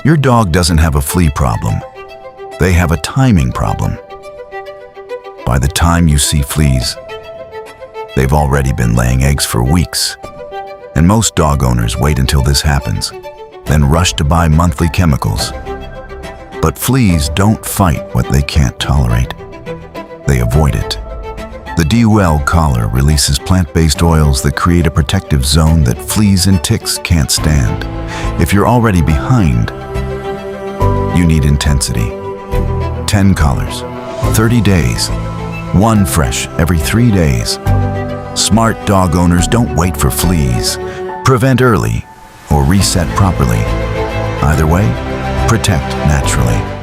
Your dog doesn't have a flea problem. They have a timing problem. By the time you see fleas, they've already been laying eggs for weeks. And most dog owners wait until this happens, then rush to buy monthly chemicals. But fleas don't fight what they can't tolerate. They avoid it. The DEWEL collar releases plant-based oils that create a protective zone that fleas and ticks can't stand. If you're already behind, you need intensity. 10 collars, 30 days, one fresh every 3 days. Smart dog owners don't wait for fleas. Prevent early or reset properly. Either way, protect naturally.